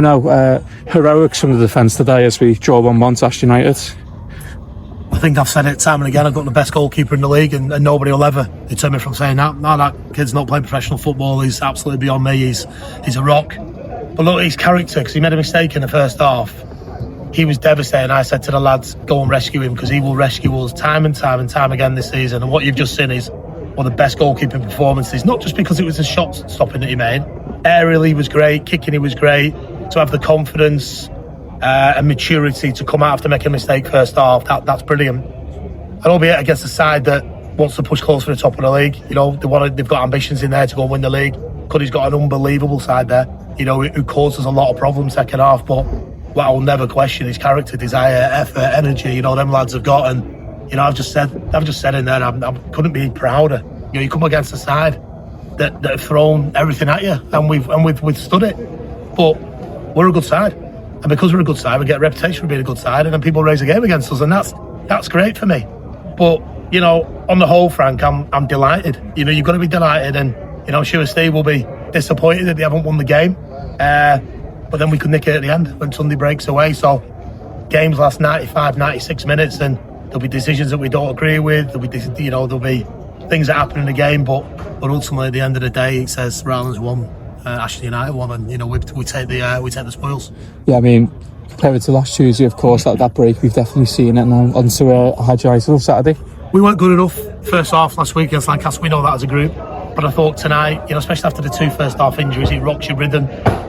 Now, heroics from the defence today as we draw 1-1 to Ashton United. I think I've said it time and again, I've got the best goalkeeper in the league, and nobody will ever deter me from saying that. No, that kid's not playing professional football. He's absolutely beyond me. He's a rock. But look at his character, because he made a mistake in the first half. He was devastating. I said to the lads, go and rescue him, because he will rescue us time and time and time again this season. And what you've just seen is one of the best goalkeeping performances, not just because it was the shot stopping that he made. Aerially he was great, kicking he was great. To have the confidence and maturity to come out after making a mistake first half, that's brilliant. And albeit against a side that wants to push close for the top of the league, you know, they've got ambitions in there to go and win the league. Cody's got an unbelievable side there, you know, who causes a lot of problems second half. But what I'll never question is character, desire, effort, energy. You know, them lads have got, and you know, I've just said in there, I couldn't be prouder. You know, you come against a side that have thrown everything at you, and we've withstood it. But we're a good side, and because we're a good side, we get a reputation for being a good side, and then people raise a game against us, and that's great for me. But you know, on the whole, Frank, I'm delighted. You know, you've got to be delighted, and you know, I'm sure Steve will be disappointed that they haven't won the game. But then we could nick it at the end when Sunday breaks away. So games last 95, 96 minutes, and there'll be decisions that we don't agree with. There'll be things that happen in the game, but ultimately at the end of the day, it says Rylands won. Ashton United won, and you know, we take the spoils. Yeah, I mean, compared to last Tuesday, of course, that break, we've definitely seen it now. On to Ashton United on Saturday. We weren't good enough first half last week against Lancaster. We know that as a group, but I thought tonight, you know, especially after the two first half injuries, it rocks your rhythm,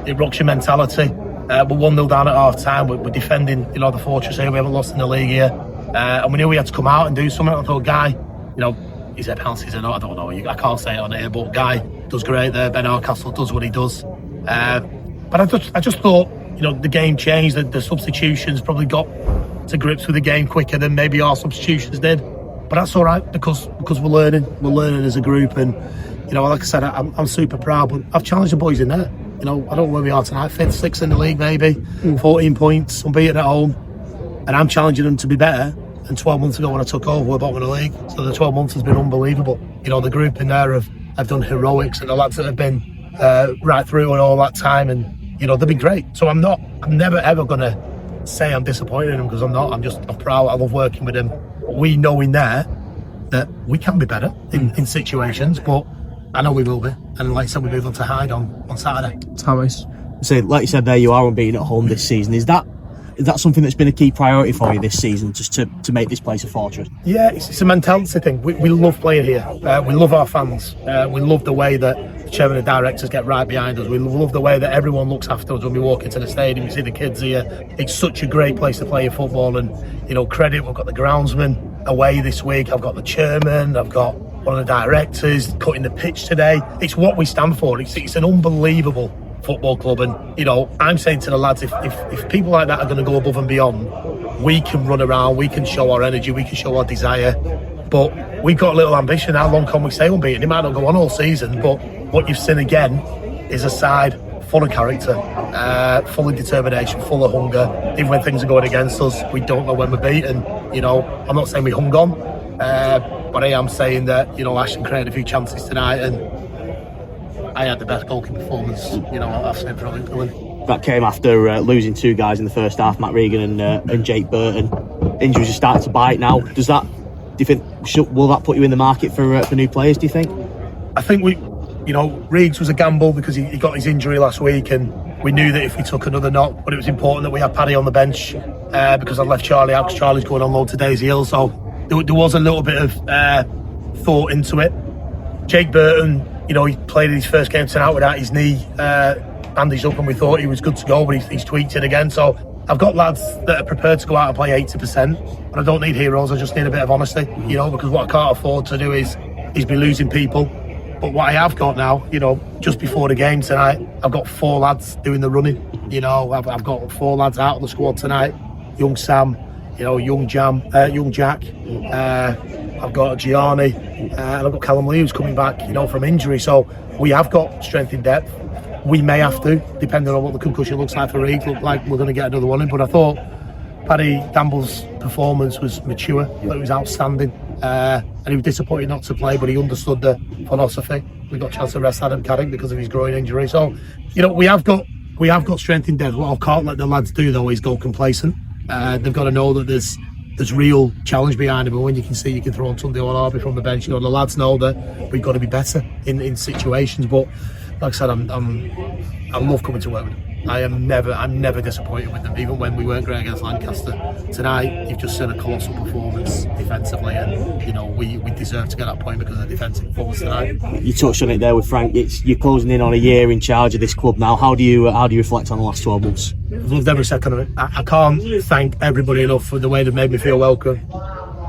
it rocks your mentality. We're 1-0 down at half time. We're defending, you know, the fortress here. We haven't lost in the league here, and we knew we had to come out and do something. I thought, Guy, you know, is there penalties or not? I don't know. I can't say it on here, but Guy does great there. Ben Hardcastle does what he does. But I just thought, you know, the game changed. The substitutions probably got to grips with the game quicker than maybe our substitutions did. But that's all right, because we're learning. We're learning as a group, and you know, like I said, I'm super proud. But I've challenged the boys in there. You know, I don't know where we are tonight. 5th, 6th in the league, maybe 14 points, unbeaten at home, and I'm challenging them to be better. And 12 months ago when I took over, we're bottom of the league. So the 12 months has been unbelievable. You know, the group in there have done heroics, and the lads that have been right through and all that time, and you know, they've been great. So I'm never ever gonna say I'm disappointed in them, because I'm not. I'm proud. I love working with them. We know in there that we can be better in situations, but I know we will be. And like I said, we move on to Hyde on Saturday. Thomas. So, like you said there, you are unbeaten at home this season. Is that something that's been a key priority for you this season, just to make this place a fortress? Yeah, it's a mentality thing. We love playing here. We love our fans. We love the way that the chairman and directors get right behind us. We love the way that everyone looks after us when we walk into the stadium. You see the kids here. It's such a great place to play football, and you know, credit. We've got the groundsman away this week. I've got the chairman. I've got one of the directors cutting the pitch today. It's what we stand for. It's an unbelievable football club, and you know, I'm saying to the lads, if people like that are going to go above and beyond, we can run around, we can show our energy, we can show our desire, but we've got a little ambition. How long can we stay unbeaten? It might not go on all season, but what you've seen again is a side full of character, full of determination, full of hunger. Even when things are going against us, we don't know when we're beaten. You know, I'm not saying we hung on, but I am saying that, you know, Ashton created a few chances tonight, and I had the best goalkeeping performance, you know, I've seen for a win. That came after losing two guys in the first half, Matt Regan and Jake Burton. Injuries are starting to bite now. Do you think will that put you in the market for new players, do you think? I think Reeves was a gamble because he got his injury last week, and we knew that if we took another knock, but it was important that we had Paddy on the bench because I left Charlie out, because Charlie's going on loan to Daisy Hill, so there was a little bit of thought into it. Jake Burton, you know, he played his first game tonight without his knee bandaged up, and we thought he was good to go, but he's tweaked it again. So I've got lads that are prepared to go out and play 80%, but I don't need heroes. I just need a bit of honesty, you know, because what I can't afford to do is be losing people. But what I have got now, you know, just before the game tonight, I've got 4 lads doing the running. You know, I've got 4 lads out of the squad tonight. Young Sam, you know, young Jack. I've got Gianni, and I've got Callum Lee, who's coming back, you know, from injury. So we have got strength in depth. We may have to, depending on what the concussion looks like for Reed. Look like we're going to get another one in. But I thought Paddy Gamble's performance was mature. I thought it was outstanding. And he was disappointed not to play, but he understood the philosophy. We got a chance to rest Adam Carrick because of his groin injury. So, you know, we have got we have got strength in depth. What I can't let the lads do though is go complacent. They've got to know that there's real challenge behind them, and when you can see you can throw on Sunday or Arby from the bench, the lads know that we've got to be better in situations. But like I said, I love coming to work with them. I'm never disappointed with them, even when we weren't great against Lancaster. Tonight, you've just seen a colossal performance defensively, and we deserve to get that point because of the defensive performance tonight. You touched on it there with Frank. You're closing in on a year in charge of this club now. How do you reflect on the last 12 months? I've loved every second of it. I can't thank everybody enough for the way they've made me feel welcome.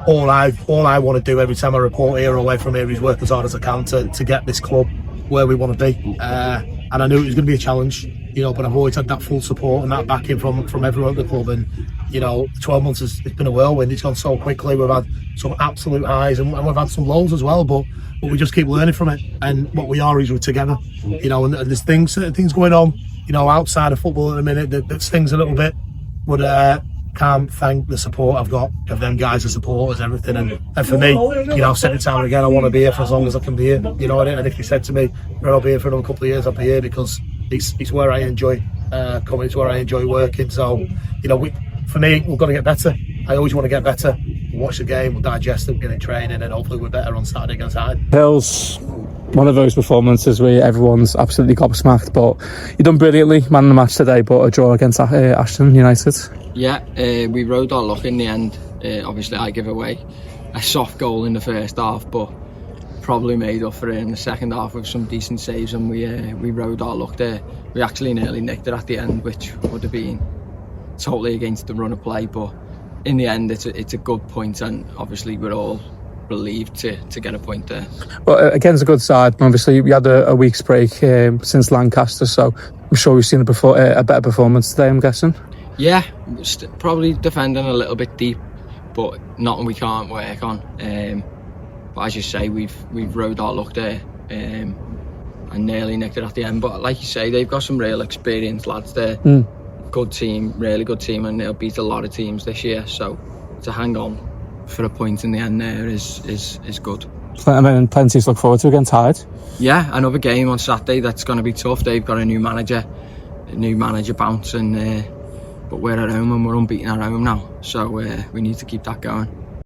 All I want to do every time I report here or away from here is work as hard as I can to get this club where we want to be. And I knew it was going to be a challenge, but I've always had that full support and that backing from everyone at the club. And 12 months it's been a whirlwind. It's gone so quickly. We've had some absolute highs and we've had some lows as well, but we just keep learning from it. And what we are is we're together, and there's certain things going on outside of football at the minute that stings a little bit, but can't thank the support I've got of them guys, the supporters, everything. And for me, I've said it time and again, I want to be here for as long as I can be here. And if you said to me, I'll be here for another couple of years, I'll be here because it's where I enjoy coming, it's where I enjoy working. So, for me, we've got to get better. I always want to get better. We'll watch the game, we'll digest it, we'll get in training, and hopefully we're better on Saturday against Hyde. Hill's one of those performances where everyone's absolutely gobsmacked, but you've done brilliantly, man of the match today, but a draw against Ashton United. Yeah, we rode our luck in the end. Obviously I give away a soft goal in the first half, but probably made up for it in the second half with some decent saves, and we rode our luck there. We actually nearly nicked it at the end, which would have been totally against the run of play, but in the end it's a good point, and obviously we're all relieved to get a point there. Well, against a good side, obviously we had a week's break since Lancaster, so I'm sure we've seen a better performance today, I'm guessing. Yeah, probably defending a little bit deep, but nothing we can't work on. But as you say, we've rode our luck there and nearly nicked it at the end. But like you say, they've got some real experienced lads there. Good team, really good team, and they'll beat a lot of teams this year. So to hang on for a point in the end there is good. And then plenty to look forward to against Hyde. Yeah, another game on Saturday that's going to be tough. They've got a new manager bounce, and but we're at home and we're unbeaten at home now, so we need to keep that going.